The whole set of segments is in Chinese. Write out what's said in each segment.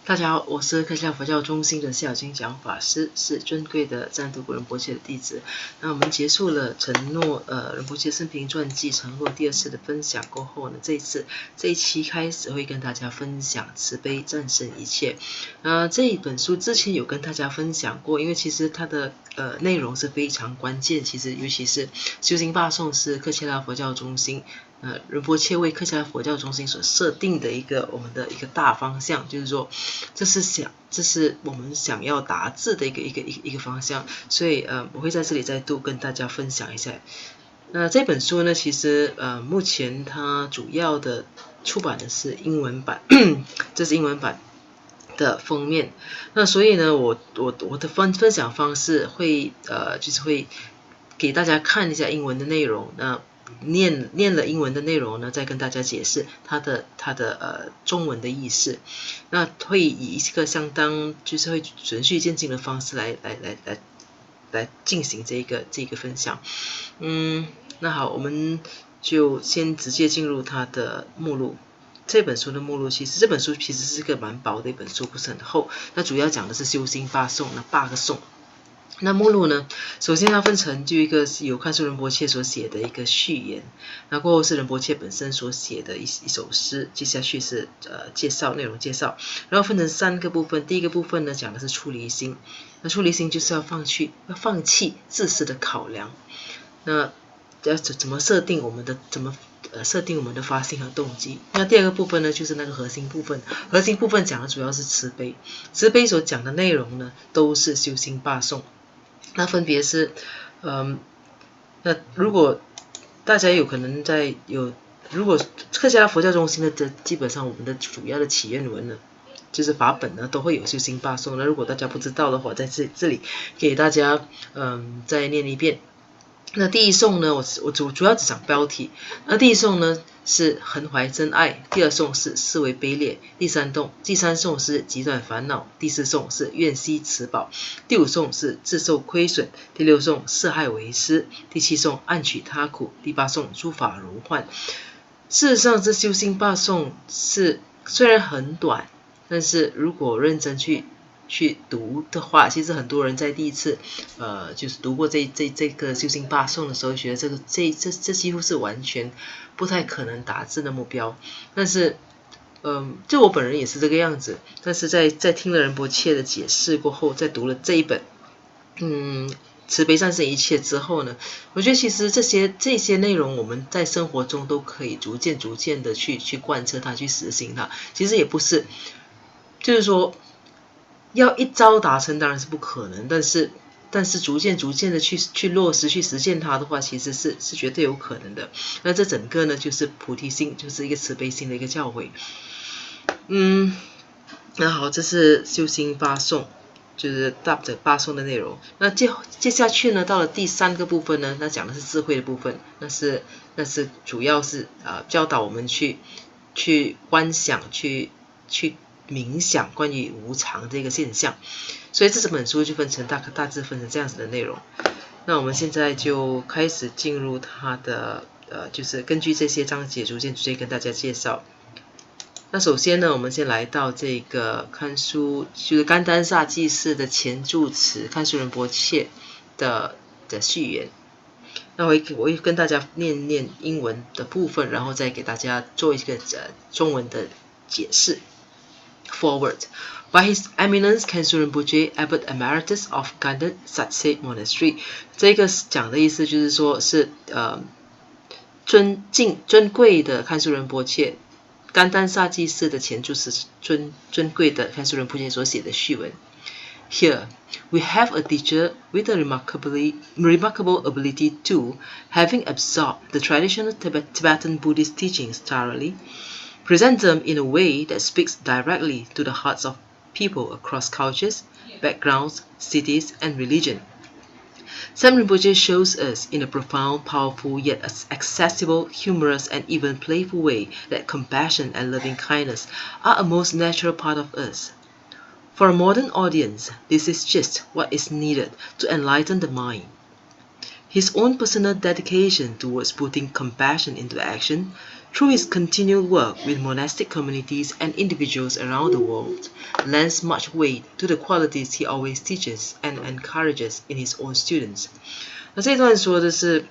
大家好，我是克夏佛教中心的夏金讲法师，是尊贵的赞图古仁波切的弟子。那我们结束了承诺仁波切生平传记承诺第2次的分享过后呢，这一期开始会跟大家分享慈悲战胜一切。这一本书之前有跟大家分享过，因为其实它的内容是非常关键，其实尤其是修行大颂是克切拉佛教中心仁波切为克切拉佛教中心所设定的我们的一个大方向，就是说这是我们想要达至的一个方向，所以我会在这里再度跟大家分享一下。那这本书呢，其实目前它主要的出版的是英文版，这是英文版的封面。那所以呢，我的分享方式会就是会给大家看一下英文的内容，那念了英文的内容呢，再跟大家解释它的中文的意思。那会以一个相当就是会循序渐进的方式来进行这个分享。那好，我们就先直接进入它的目录。这本书的目录，这本书其实是个蛮薄的一本书，不是很厚。那主要讲的是修心8颂，那8个颂。那目录呢，首先它分成就一个是由看书仁波切所写的一个序言，然后过后是仁波切本身所写的一首诗，接下去是内容介绍，然后分成3个部分。第一个部分呢讲的是出离心，那出离心就是要放弃自私的考量，那要怎么设定我们的发心和动机。那第二个部分呢，就是那个核心部分。核心部分讲的主要是慈悲，慈悲所讲的内容呢，都是修心8颂。那分别是，那如果大家有可能如果克切拉佛教中心的基本上我们的主要的起源文呢，就是法本呢，都会有修心8颂。那如果大家不知道的话，在这里给大家再念一遍。那第一颂呢，我主要只讲标题。那第一颂呢是恒怀真爱，第二颂是思维卑劣，第三颂是极端烦恼，第4颂是愿惜慈宝，第5颂是自受亏损，第6颂四害为师，第7颂暗取他苦，第8颂诸法如幻。事实上，这修心8颂是虽然很短，但是如果认真去读的话，其实很多人在第一次就是读过这个修心8颂的时候，觉得这几乎是完全不太可能达至的目标。但是就我本人也是这个样子，但是在听了仁波切的解释过后，在读了这一本慈悲战胜一切之后呢，我觉得其实这些内容我们在生活中都可以逐渐的去贯彻它，去实行它。其实也不是就是说要一朝达成当然是不可能，但是逐渐的去落实去实践它的话，其实是绝对有可能的。那这整个呢就是菩提心，就是一个慈悲心的一个教诲。那好，这是修心8颂，就是大的8颂的内容。那接下去呢，到了第3个部分呢，那讲的是智慧的部分，那是主要是教导我们去观想，去冥想关于无常这个现象。所以这本书就大致分成这样子的内容。那我们现在就开始进入它的就是根据这些章节逐渐跟大家介绍。那首先呢，我们先来到这个看书，就是甘丹萨济士的前住持看书仁波切的序言。那我会跟大家念英文的部分，然后再给大家做一个中文的解释。Forward. By His Eminence Khenso Rinpoche, Abbot Emeritus of Ganden Satsé Monastery， 这个讲的意思就是说是尊贵的看书仁波切，甘丹萨济士的前住持尊贵的看书仁波切所写的序文。Here, we have a teacher with a remarkable ability to, having absorbed the traditional Tibetan Buddhist teachings thoroughly, present them in a way that speaks directly to the hearts of people across cultures, backgrounds, cities, and religion. Sam Rinpoche shows us in a profound, powerful, yet accessible, humorous, and even playful way that compassion and loving kindness are a most natural part of us. For a modern audience, this is just what is needed to enlighten the mind. His own personal dedication towards putting compassion into action Through his continued work with monastic communities and individuals around the world, lends much weight to the qualities he always teaches and encourages in his own students. 那这段说的是，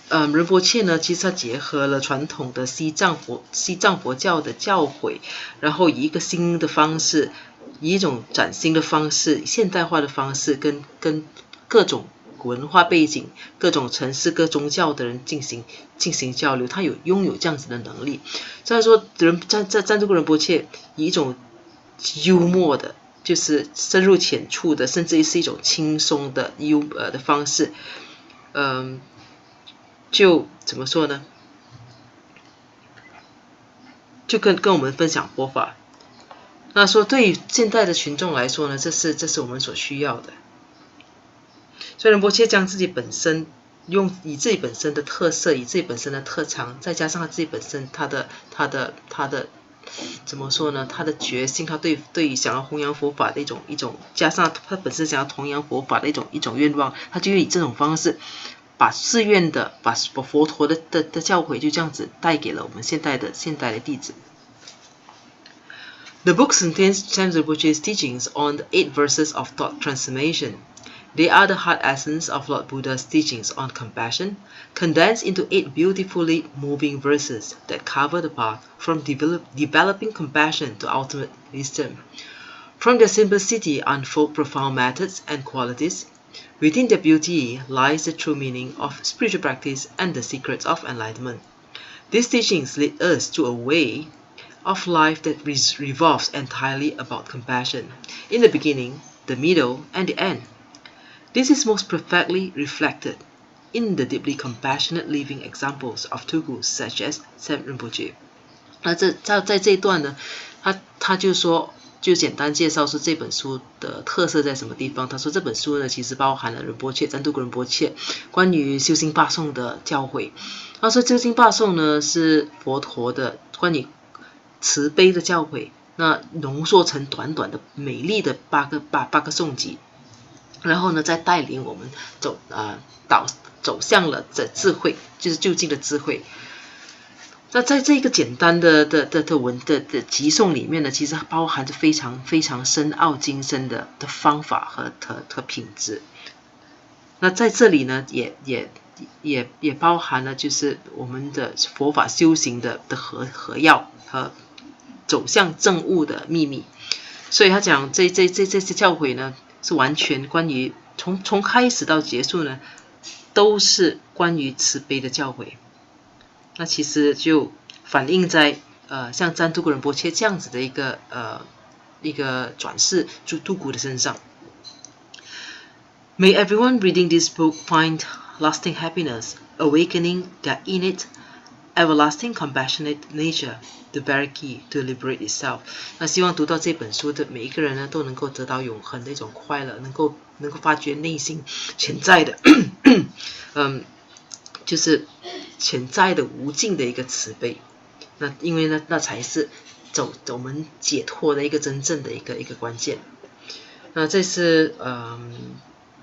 仁波切呢，其实他结合了传统的西藏佛教的教诲，然后以一个新的方式，以一种崭新的方式、现代化的方式，跟各种文化背景、各种城市、各宗教的人进行交流，他拥有这样子的能力。所以说，赞助仁波切以一种幽默的，就是深入浅出的，甚至是一种轻松的的方式，就怎么说呢？就跟我们分享佛法。那说对于现代的群众来说呢，这是我们所需要的。所以仁波切将自己本身以自己本身的特色，以自己本身的特长，再加上他自己本身他的怎么说呢？他的决心，他对于想要弘扬佛法的一种，加上他本身想要弘扬佛法的一种愿望，他就以这种方式，把自愿的把佛陀的教诲就这样子带给了我们现代的弟子。The book contains Chandra Rinpoche's teachings on the 8 verses of thought transformation. They are the heart essence of Lord Buddha's teachings on compassion, condensed into 8 beautifully moving verses that cover the path from developing compassion to ultimate wisdom. From their simplicity unfold profound methods and qualities. Within their beauty lies the true meaning of spiritual practice and the secrets of enlightenment. These teachings lead us to a way of life that revolves entirely about compassion, in the beginning, the middle, and the end. This is most perfectly reflected in the deeply compassionate living examples of Tulku such as Sam Rinpoche. 那在这一段呢，他就说，就简单介绍说这本书的特色在什么地方。他说这本书呢，其实包含了仁波切赞图古仁波切关于修心八颂的教诲。他说修心八颂呢是佛陀的关于慈悲的教诲，那浓缩成短短的美丽的八个颂集，然后呢再带领我们走向了这智慧，就是究竟的智慧。那在这个简单的集颂里面呢，其实包含着非常非常深奥精深的方法和品质。那在这里呢，也包含了就是我们的佛法修行的合要和走向正悟的秘密。所以他讲这些教诲呢，是完全关于从开始到结束呢，都是关于慈悲的教诲。那其实就反映在像赞图古仁波切这样子的一个转世度古的身上。May everyone reading this book find lasting happiness, awakening their innate, everlasting compassionate nature, the very key to liberate itself. 那希望读到这本书的每一个人呢，都能够得到永恒的一种快乐，能够发掘内心潜在的就是潜在的无尽的一个慈悲。那因为呢，那才是我们解脱的一个真正的一个关键。那这是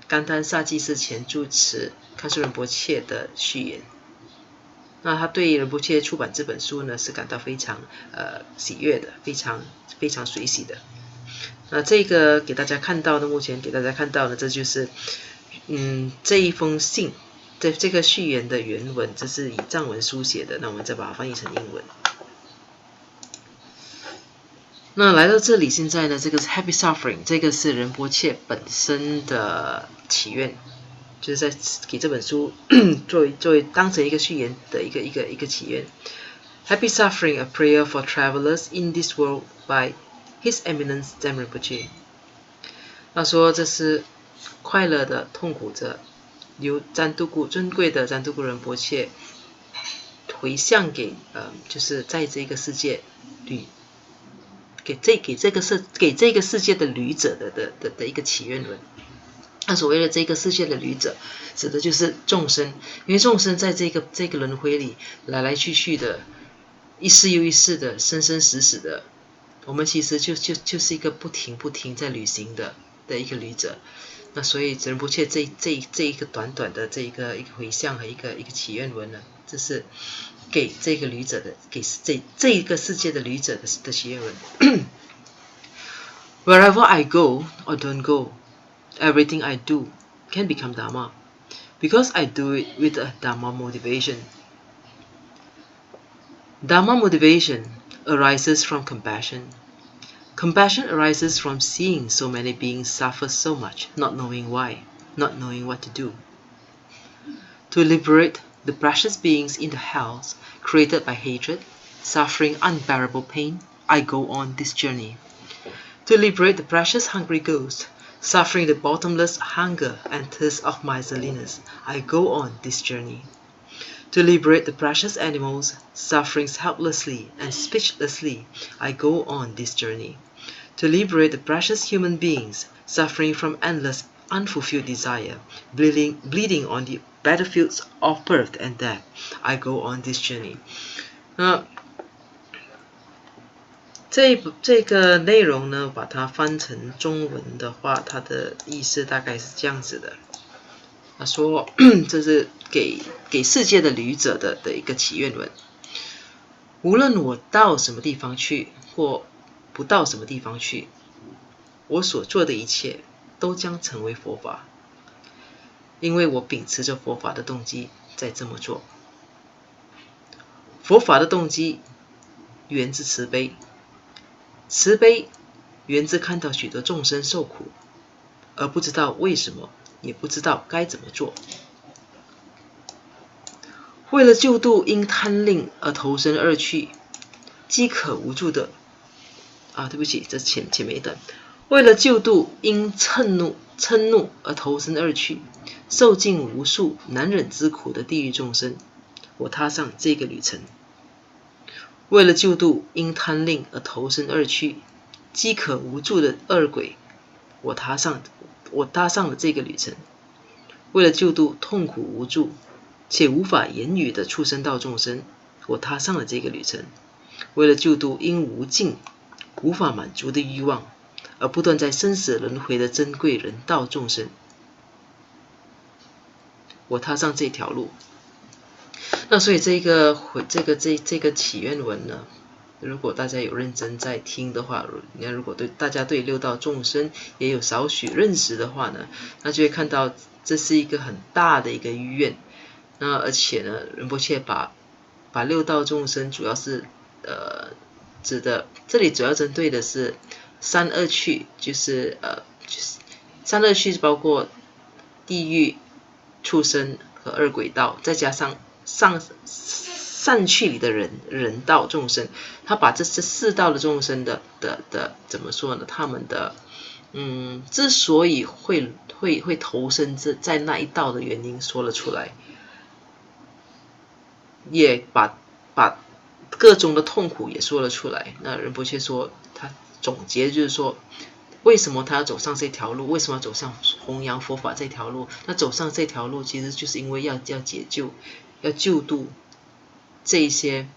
甘丹萨祭司前住持康苏仁波切的序言。那他对仁波切出版这本书呢，是感到非常喜悦的，非常非常随喜的。那这个给大家看到的，目前给大家看到的，这就是这一封信，这个序言的原文，这是以藏文书写的。那我们再把它翻译成英文。那来到这里，现在呢，这个是 Happy Suffering， 这个是仁波切本身的祈愿，就是在给这本书作为当成一个序言的一个祈愿。Happy Suffering, a prayer for travelers in this world by His Eminence Sam Rinpoche。他说这是快乐的痛苦者，由尊贵的赞图古仁波切回向给就是在这个世界给这个世界的旅者的一个祈愿文。那所谓的这个世界的旅者，指的就是众生，因为众生在这个轮回里来来去去的，一世又一世的，生生死死的，我们其实就是一个不停在旅行的一个旅者。那所以仁波切这一个短短的这一个回向和一个祈愿文呢，这是给这个旅者的，给这一个世界的旅者的祈愿文。Wherever I go or don't go, everything I do can become Dharma, because I do it with a Dharma motivation. Dharma motivation arises from compassion. Compassion arises from seeing so many beings suffer so much, not knowing why, not knowing what to do. To liberate the precious beings in the hells created by hatred, suffering unbearable pain, I go on this journey. To liberate the precious hungry ghosts, suffering the bottomless hunger and thirst of miserliness, I go on this journey. To liberate the precious animals, suffering helplessly and speechlessly, I go on this journey. To liberate the precious human beings, suffering from endless unfulfilled desire, bleeding on the battlefields of birth and death, I go on this journey. 这个内容呢，把它翻成中文的话，它的意思大概是这样子的。他说，这是给世界的旅者的一个祈愿文。无论我到什么地方去，或不到什么地方去，我所做的一切都将成为佛法，因为我秉持着佛法的动机在这么做。佛法的动机源自慈悲，慈悲源自看到许多众生受苦，而不知道为什么，也不知道该怎么做。为了救度因贪吝而投身而去，饥渴无助的对不起，这前面一段。为了救度因嗔怒而投身而去，受尽无数难忍之苦的地狱众生，我踏上这个旅程。为了救度因贪吝而投身而去，饥渴无助的恶鬼，我踏上了这个旅程。为了救度痛苦无助且无法言语的畜生道众生，我踏上了这个旅程。为了救度因无尽无法满足的欲望而不断在生死轮回的珍贵人道众生，我踏上这条路。那所以这个祈愿文呢，如果大家有认真在听的话，如果大家对六道众生也有少许认识的话呢，那就会看到这是一个很大的一个意愿。那而且呢，仁波切把六道众生主要是指的，这里主要针对的是三恶趣，就是三恶趣包括地狱、畜生和恶鬼道，再加上善趣里的人道众生。他把这四道的众生的怎么说呢？他们的之所以会投身在那一道的原因说了出来，也把各种的痛苦也说了出来。那仁波切说，他总结就是说，为什么他要走上这条路？为什么要走上弘扬佛法这条路？那走上这条路，其实就是因为要解救，要救度这一些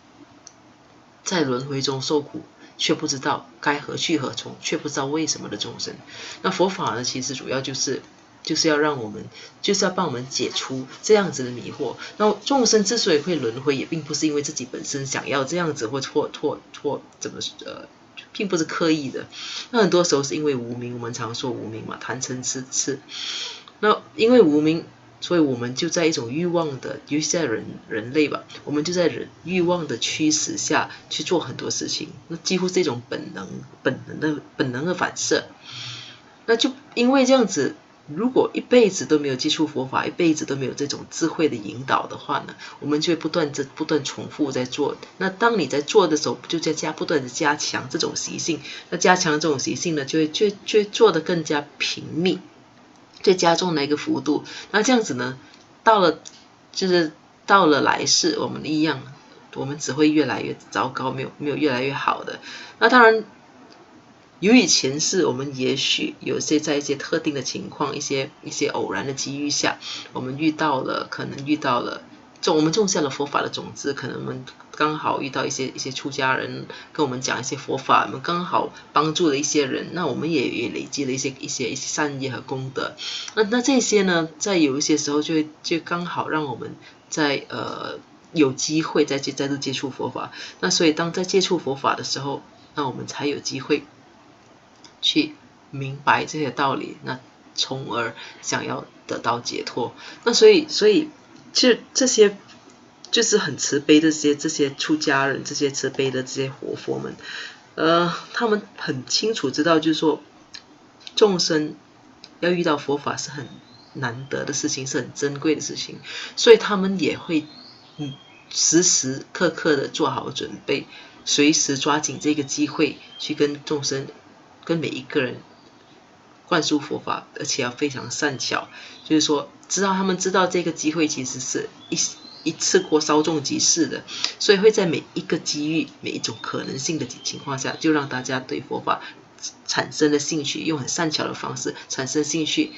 在轮回中受苦却不知道该何去何从，却不知道为什么的众生。那佛法呢，其实主要就是要让我们，就是要帮我们解除这样子的迷惑。那众生之所以会轮回，也并不是因为自己本身想要这样子，或怎么并不是刻意的。那很多时候是因为无明，我们常说无明嘛，贪嗔痴。那因为无明，所以我们就在一种欲望的，尤其在人类吧，我们就在欲望的驱使下去做很多事情，那几乎是一种本能的反射。那就因为这样子，如果一辈子都没有接触佛法，一辈子都没有这种智慧的引导的话呢，我们就会不断重复在做。那当你在做的时候，就在不断的加强这种习性。那加强这种习性呢，就会做得更加频密，就加重那个幅度。那这样子呢，到了来世，我们一样，我们只会越来越糟糕，没有越来越好的。那当然，由于前世我们也许在一些特定的情况，一些偶然的机遇下，我们可能遇到了我们种下了佛法的种子，可能我们刚好遇到一些出家人跟我们讲一些佛法，我们刚好帮助了一些人，那我们也累积了一些善业和功德。那这些呢，在有一些时候就刚好让我们在有机会再度接触佛法。那所以当在接触佛法的时候，那我们才有机会去明白这些道理，那从而想要得到解脱。那所以其实这些就是很慈悲的这些出家人，这些慈悲的这些活佛们，他们很清楚知道，就是说众生要遇到佛法是很难得的事情，是很珍贵的事情，所以他们也会时时刻刻的做好准备，随时抓紧这个机会去跟众生，跟每一个人灌输佛法，而且要非常善巧，就是说他们知道这个机会其实是一次过稍纵即逝的，所以会在每一个机遇、每一种可能性的情况下，就让大家对佛法产生了兴趣，用很善巧的方式产生兴趣，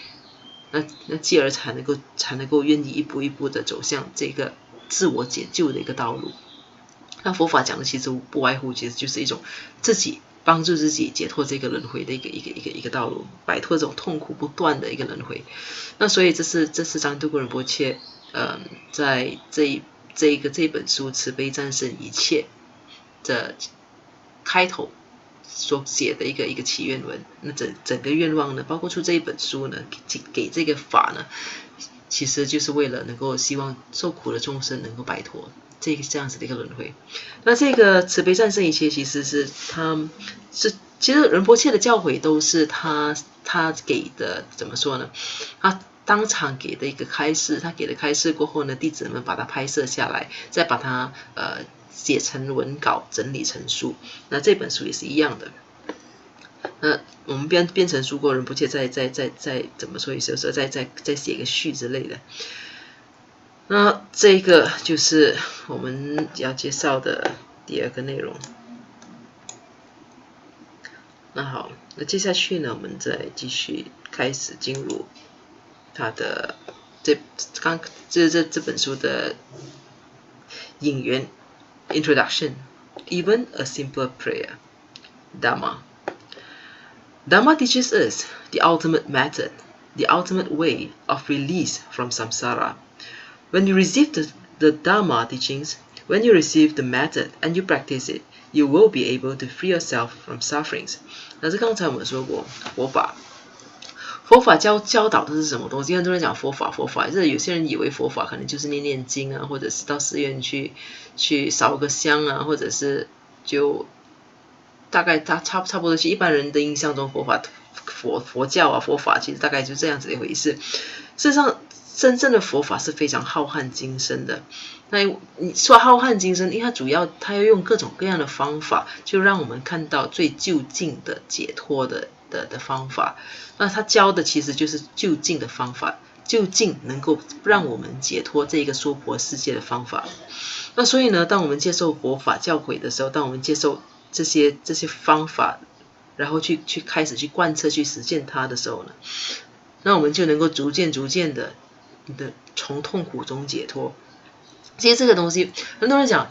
那继而才能够愿意一步一步的走向这个自我解救的一个道路。那佛法讲的其实不外乎其实就是一种自己帮助自己解脱这个轮回的一个道路，摆脱这种痛苦不断的一个轮回。那所以这是张敦仁波切在这本书《慈悲战胜一切》的开头所写的一个祈愿文。那整个愿望呢，包括出这一本书呢，给这个法呢，其实就是为了能够希望受苦的众生能够摆脱这样子的一个轮回。那这个慈悲战胜一切，其实是其实仁波切的教诲都是他给的，怎么说呢？他当场给的一个开示，他给了开示过后呢，弟子们把它拍摄下来，再把它写成文稿，整理成书。那这本书也是一样的。那我们编成书过，仁波切再怎么说，有时候再写个序之类的。那这个就是我们要介绍的第二个内容。那好，那接下去呢，我们再继续开始进入他的这本书的引言 Introduction. Even a simpler prayer. Dhamma. Dhamma teaches us the ultimate method, the ultimate way of release from samsara. When you receive the Dhamma teachings, when you receive the method and you practice it, you will be able to free yourself from sufferings. 那是刚才我们说过，佛法教导的是什么东西？很多人讲佛法，就是有些人以为佛法可能就是念经啊，或者是到寺院去烧个香啊，或者是就大概差不多是一般人的印象中佛教啊佛法其实大概就这样子的一回事。事实上，真正的佛法是非常浩瀚精深的。那你说浩瀚精深，因为它要用各种各样的方法，就让我们看到最就近的解脱的方法。那他教的其实就是就近的方法，就近能够让我们解脱这个娑婆世界的方法。那所以呢，当我们接受佛法教诲的时候，当我们接受这些方法，然后去开始去贯彻去实践它的时候呢，那我们就能够逐渐的从痛苦中解脱。其实这个东西很多人讲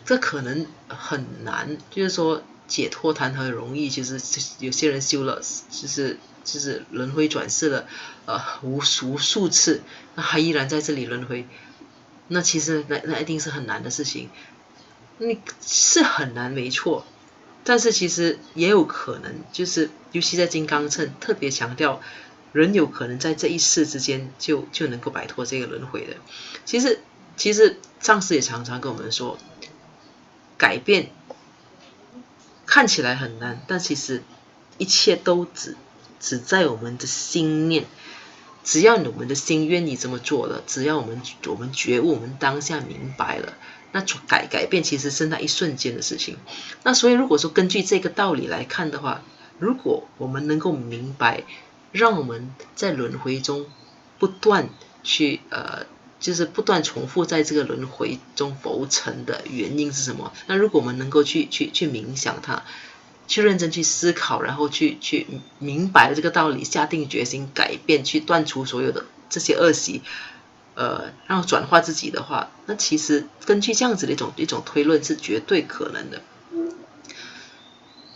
这可能很难，就是说解脱谈何容易，就是有些人修了就是轮回转世了无数次，那还依然在这里轮回，那其实那一定是很难的事情。你是很难没错，但是其实也有可能，就是尤其在金刚乘特别强调人有可能在这一世之间就能够摆脱这个轮回的。其实上师也常常跟我们说，改变看起来很难，但其实一切都只在我们的心念。只要我们的心愿意这么做了，只要我们觉悟，我们当下明白了，那改变其实是那一瞬间的事情。那所以如果说根据这个道理来看的话，如果我们能够明白，让我们在轮回中不断去就是不断重复在这个轮回中浮沉的原因是什么？那如果我们能够去冥想它，去认真去思考，然后去明白了这个道理，下定决心改变，去断除所有的这些恶习，然后转化自己的话，那其实根据这样子的一种推论是绝对可能的。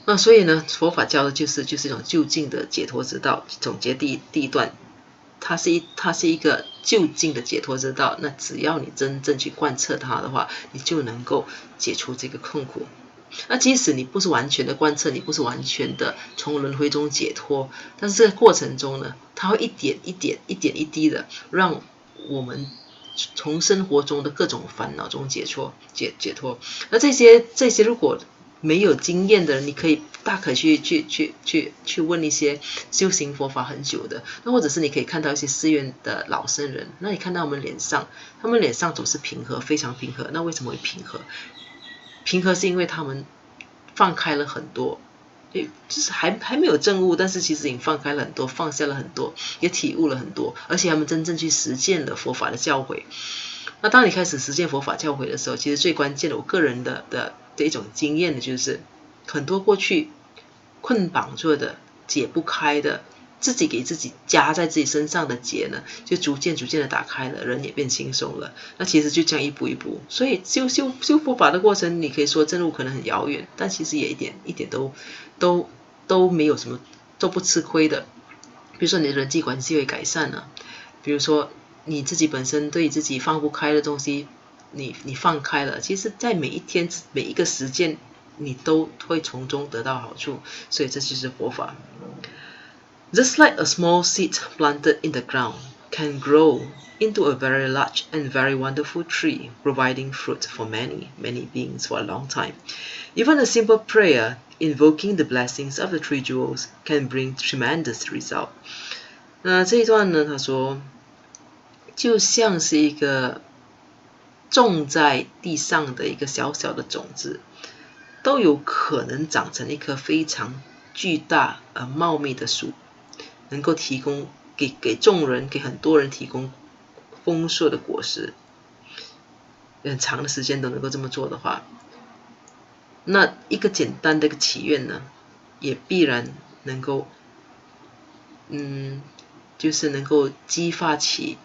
那所以呢，佛法教的就是一种就近的解脱之道。总结第一段，它是一个就近的解脱之道。那只要你真正去贯彻它的话，你就能够解除这个痛苦。那即使你不是完全的贯彻，你不是完全的从轮回中解脱，但是这个过程中呢，它会一点一滴的让我们从生活中的各种烦恼中解脱。那这些如果没有经验的人，你大可去问一些修行佛法很久的，那或者是你可以看到一些寺院的老僧人，那你看到他们脸上总是平和，非常平和。那为什么会平和？平和是因为他们放开了很多，就是还没有证悟，但是其实已经放开了很多，放下了很多，也体悟了很多，而且他们真正去实践了佛法的教诲。那当你开始实践佛法教诲的时候，其实最关键的，我个人的一种经验的就是，很多过去捆绑住的、解不开的，自己给自己加在自己身上的结呢，就逐渐的打开了，人也变轻松了。那其实就这样一步一步，所以修佛法的过程，你可以说正路可能很遥远，但其实也一点都没有什么，都不吃亏的。比如说你的人际关系会改善了，比如说你自己本身对自己放不开的东西，你放开了，其实在每一天每一个时间，你都会从中得到好处。所以这就是佛法。Just like a small seed planted in the ground can grow into a very large and very wonderful tree, providing fruit for many beings for a long time. Even a simple prayer invoking the blessings of the three jewels can bring tremendous result. 那这一段呢，他说，就像是一个种在地上的一个小小的种子，都有可能长成一棵非常巨大而茂密的树，能够提供给众人，给很多人提供丰硕的果实，很长的时间都能够这么做的话，那一个简单的一个祈愿呢，也必然能够，就是能够激发起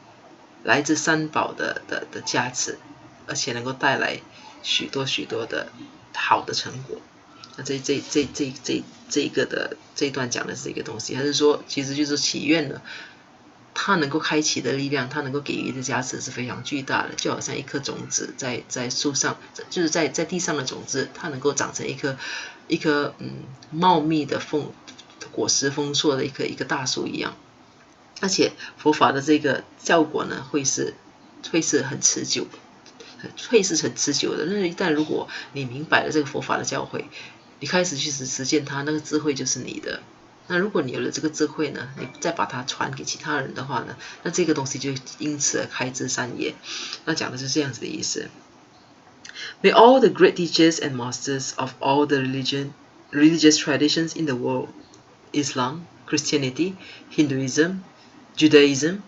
来自三宝的加持，而且能够带来许多的好的成果。那这一段讲的是这个东西，还是说其实就是祈愿呢？它能够开启的力量，它能够给予的加持是非常巨大的，就好像一颗种子在树上，就是在地上的种子，它能够长成一颗茂密的果实丰硕的一个大树一样。而且佛法的这个效果呢，会是很持久的，会是很持久的。那一旦如果你明白了这个佛法的教诲，你开始去实践它，那个智慧就是你的。那如果你有了这个智慧呢，你再把它传给其他人的话呢，那这个东西就因此而开枝散叶。那讲的是这样子的意思。May all the great teachers and masters of all the religious traditions in the world, Islam, Christianity, Hinduism, Judaism,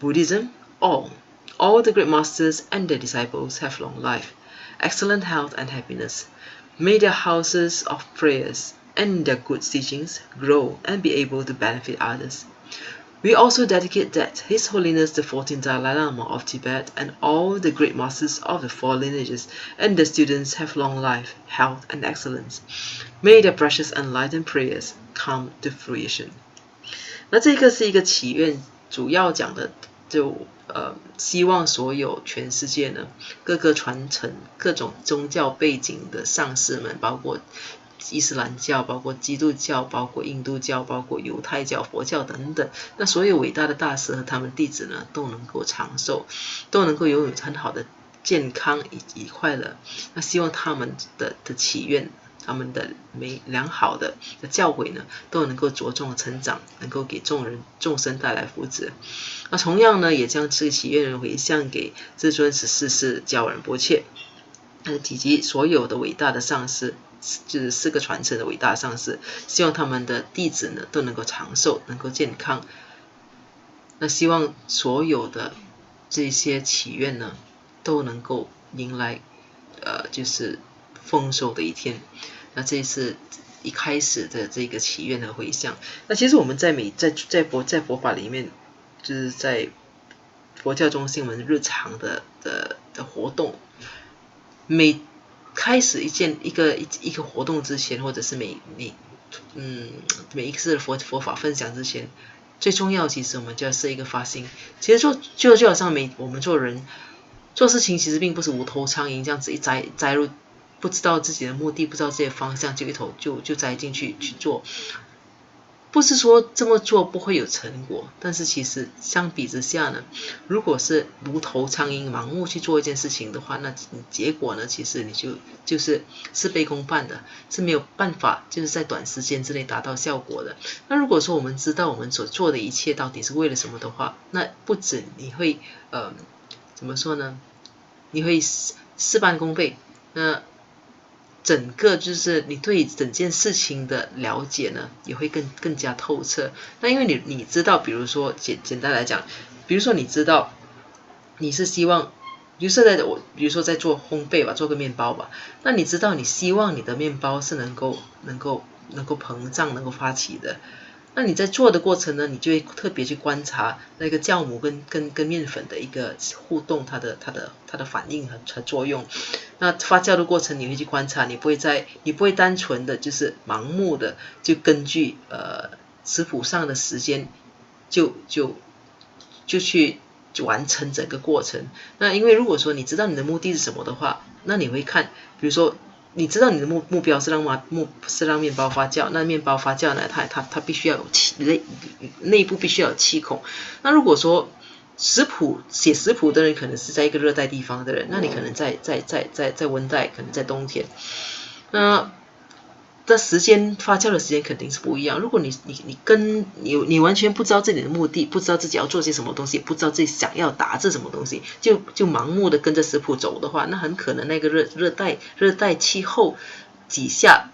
Buddhism, all the great masters and their disciples have long life, excellent health and happiness. May their houses of prayers and their good teachings grow and be able to benefit others. We also dedicate that His Holiness the 14th Dalai Lama of Tibet and all the great masters of the four lineages and their students have long life, health and excellence. May their precious enlightened prayers come to fruition. 那这个是一个祈愿，主要讲的就希望所有全世界呢，各个传承各种宗教背景的上师们，包括伊斯兰教，包括基督教，包括印度教，包括犹太教、佛教等等，那所有伟大的大师和他们弟子呢，都能够长寿，都能够拥有很好的健康以及快乐。那希望他们的祈愿，他们的良好的教诲呢，都能够茁壮成长，能够给众生带来福祉。那同样呢，也将这个祈愿回向给至尊14世教仁波切，以及所有的伟大的上师，就是4个传承的伟大上师，希望他们的弟子呢都能够长寿，能够健康。那希望所有的这些祈愿呢，都能够迎来就是丰收的一天。那这是一开始的这个祈愿的回向。那其实我们在佛法里面，就是在佛教中心我们日常的活动，每开始一个活动之前，或者是每一次的佛法分享之前，最重要其实我们就要设一个发心。其实就好像我们做人做事情，其实并不是无头苍蝇这样子一栽入，不知道自己的目的，不知道自己的方向，就一头就栽进去做。不是说这么做不会有成果，但是其实相比之下呢，如果是无头苍蝇盲目去做一件事情的话，那结果呢，其实你就是事倍功半的，是没有办法就是在短时间之内达到效果的。那如果说我们知道我们所做的一切到底是为了什么的话，那不止你会怎么说呢？你会事半功倍。那整个就是你对整件事情的了解呢，也会更加透彻。那因为你知道，比如说简单来讲，比如说你知道你是希望，比如说在做烘焙吧，做个面包吧，那你知道你希望你的面包是能够膨胀，能够发起的。那你在做的过程呢，你就会特别去观察那个酵母跟面粉的一个互动，它的反应和作用。那发酵的过程你会去观察，你不会单纯的就是盲目的就根据食谱上的时间就去完成整个过程。那因为如果说你知道你的目的是什么的话，那你会看，比如说你知道你的目标是让面包发酵，那面包发酵呢，它必须要有内部必须要有气孔。那如果说写食谱的人可能是在一个热带地方的人，那你可能在温带，可能在冬天，那的发酵的时间肯定是不一样。如果你完全不知道自己的目的，不知道自己要做些什么东西，不知道自己想要达至什么东西，就盲目的跟着食谱走的话，那很可能那个热带气候底下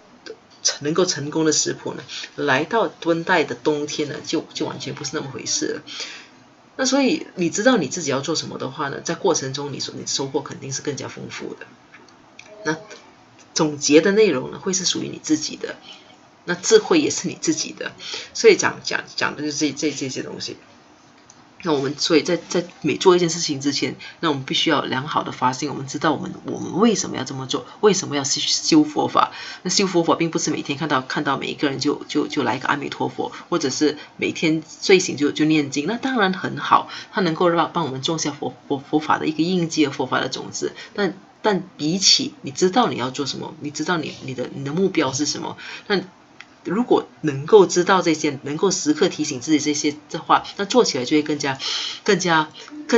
能够成功的食谱呢，来到温带的冬天呢，就完全不是那么回事了。那所以你知道你自己要做什么的话呢，在过程中你收获肯定是更加丰富的。那总结的内容呢，会是属于你自己的，那智慧也是你自己的，所以讲的就是这些东西。那我们所以在每做一件事情之前，那我们必须要有良好的发心，我们知道我们为什么要这么做，为什么要修佛法。那修佛法并不是每天看到每一个人就来一个阿弥陀佛，或者是每天睡醒就念经，那当然很好，它能够帮我们种下佛法的一个印记和佛法的种子。但比起你知道你要做什么，你知道你的目标是什么，那如果能够知道这些，能够时刻提醒自己这些的话，那做起来就会更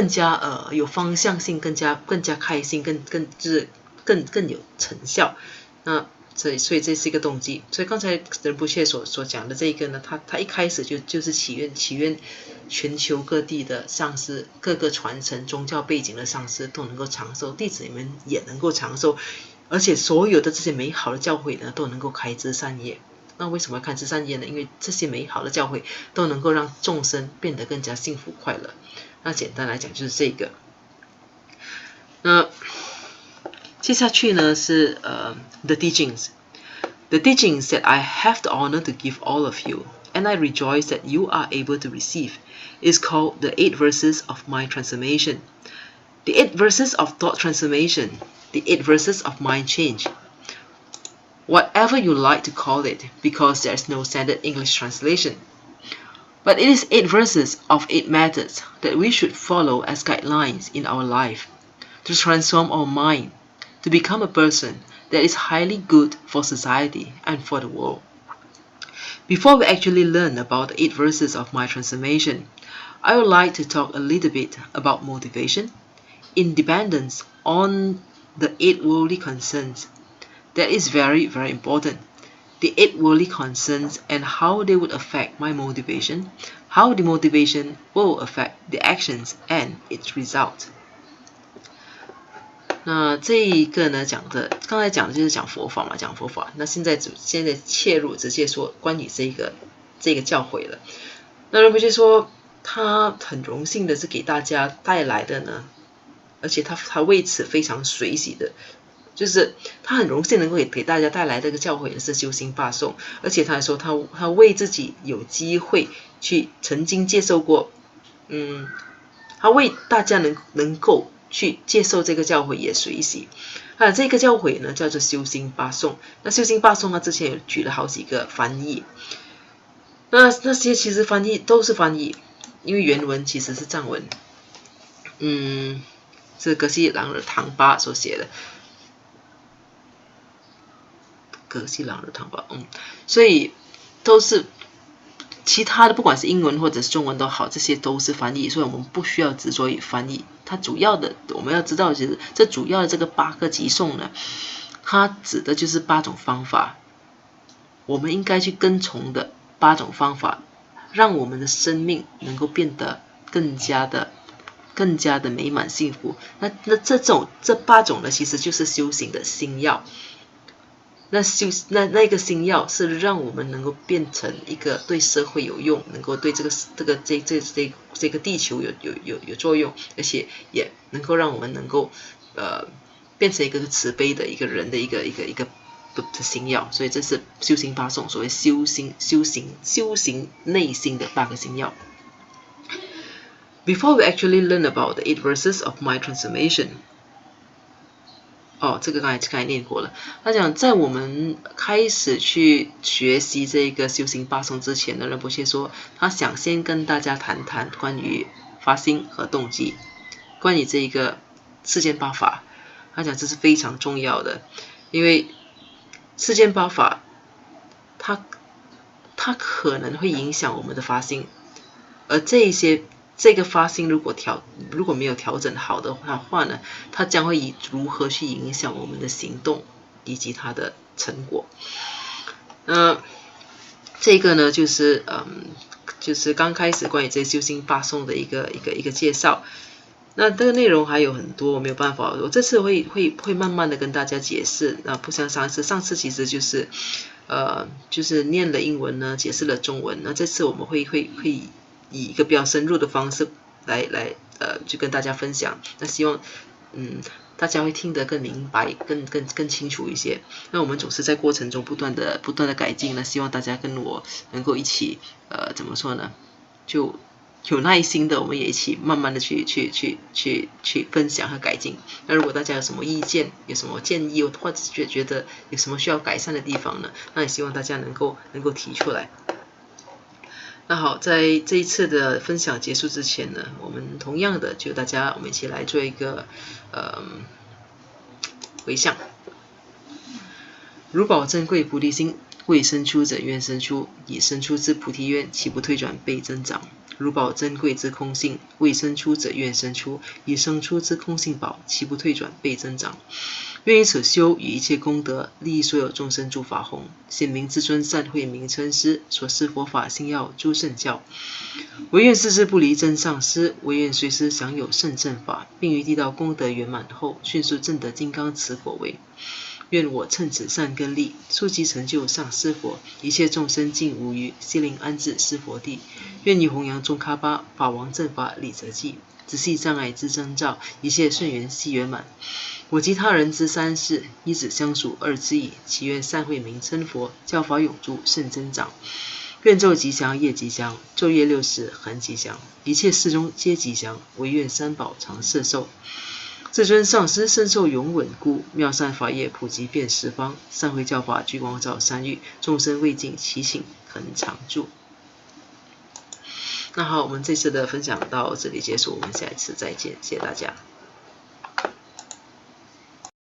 加有方向性，更加开心，更有成效。那所以这是一个动机。所以刚才仁波切所讲的这个呢，他一开始就是祈愿全球各地的上师，各个传承宗教背景的上师都能够长寿，弟子们也能够长寿，而且所有的这些美好的教诲呢，都能够开枝散叶。那为什么要开枝散叶呢？因为这些美好的教诲都能够让众生变得更加幸福快乐。那简单来讲就是这个。那接下去呢是the teachings。The teachings that I have the honor to give all of you, and I rejoice that you are able to receive, is called the 8 verses of my transformation. The 8 verses of thought transformation, the 8 verses of mind change.Whatever you like to call it, because there is no standard English translation. But it is 8 verses of 8 methods that we should follow as guidelines in our life to transform our mind, to become a person that is highly good for society and for the world. Before we actually learn about the 8 verses of my transformation, I would like to talk a little bit about motivation, independence on the 8 worldly concerns.That is very, very important. The 8 worldly concerns and how they would affect my motivation, how the motivation will affect the actions and its result. 那这一个呢，刚才讲的就是讲佛法嘛，讲佛法。那现在切入直接说关于这个教诲了。那仁波切说，他很荣幸的是给大家带来的呢，而且他为此非常随喜的。就是他很荣幸能够给大家带来这个教诲是修心八颂，而且他还说他为自己有机会去曾经接受过，他为大家能够去接受这个教诲也随喜。这个教诲呢叫做修心八颂。那修心八颂他之前有举了好几个翻译。那些其实翻译都是翻译，因为原文其实是藏文。是格西朗日唐巴所写的，格西朗日唐巴，所以都是其他的，不管是英文或者是中文都好，这些都是翻译，所以我们不需要执着于翻译。它主要的我们要知道，就是这主要的这个8个偈颂呢，它指的就是8种方法，我们应该去跟从的8种方法，让我们的生命能够变得更加的美满幸福。那这8种呢，其实就是修行的心要。那个心要是让我们能够变成一个对社会有用，能够对这个地球有作用，而且也能够让我们能够变成一个慈悲的一个人的一个心要。所以这是修行8颂，所谓修行内心的8个心要。Before we actually learn about the 8 verses of my transformation, 这个刚才念过了。他讲，在我们开始去学习这个修行8颂之前呢，仁波切说，他想先跟大家谈谈关于发心和动机，关于这个世间8法。他讲这是非常重要的，因为世间8法，它可能会影响我们的发心，而这个发心如果没有调整好的话呢，它将会如何去影响我们的行动以及它的成果。这个呢就是刚开始关于这修行8颂的一个介绍。那这个内容还有很多，我没有办法，我这次会慢慢的跟大家解释。不像上次其实就是念了英文呢，解释了中文。那这次我们会以一个比较深入的方式来就跟大家分享。那希望大家会听得更明白，更清楚一些。那我们总是在过程中不断的改进呢，希望大家跟我能够一起怎么说呢，就有耐心的，我们也一起慢慢的去分享和改进。那如果大家有什么意见，有什么建议，或者是觉得有什么需要改善的地方呢，那也希望大家能够提出来。那好，在这一次的分享结束之前呢，我们同样的就我们一起来做一个回向。如宝珍贵菩提心，未生出者愿生出，已生出之菩提愿，岂不退转倍增长？如宝珍贵之空性，未生出者愿生出，已生出之空性宝，岂不退转倍增长？愿以此修与一切功德，利益所有众生诸法弘。显明至尊善慧名称师，所示佛法心要诸圣教。唯愿世世不离真上师，唯愿随时享有圣正法，并于地道功德圆满后，迅速证得金刚持果位。愿我趁此善根力，速即成就上师佛，一切众生尽无余，悉灵安置师佛地。愿以弘扬中喀巴法王正法理则记，直系障碍之征兆，一切顺缘悉圆满。我及他人之三世，一子相属二之意，祈愿善慧名称佛，教法永驻圣增长。愿昼吉祥夜吉祥，昼夜60恒吉祥，一切事中皆吉祥，唯愿三宝常摄受。至尊上师身受永稳固，妙善法业普及遍十方，善慧教法聚光照三域，众生未尽其请恒常住。那好，我们这次的分享到这里结束，我们下一次再见，谢谢大家。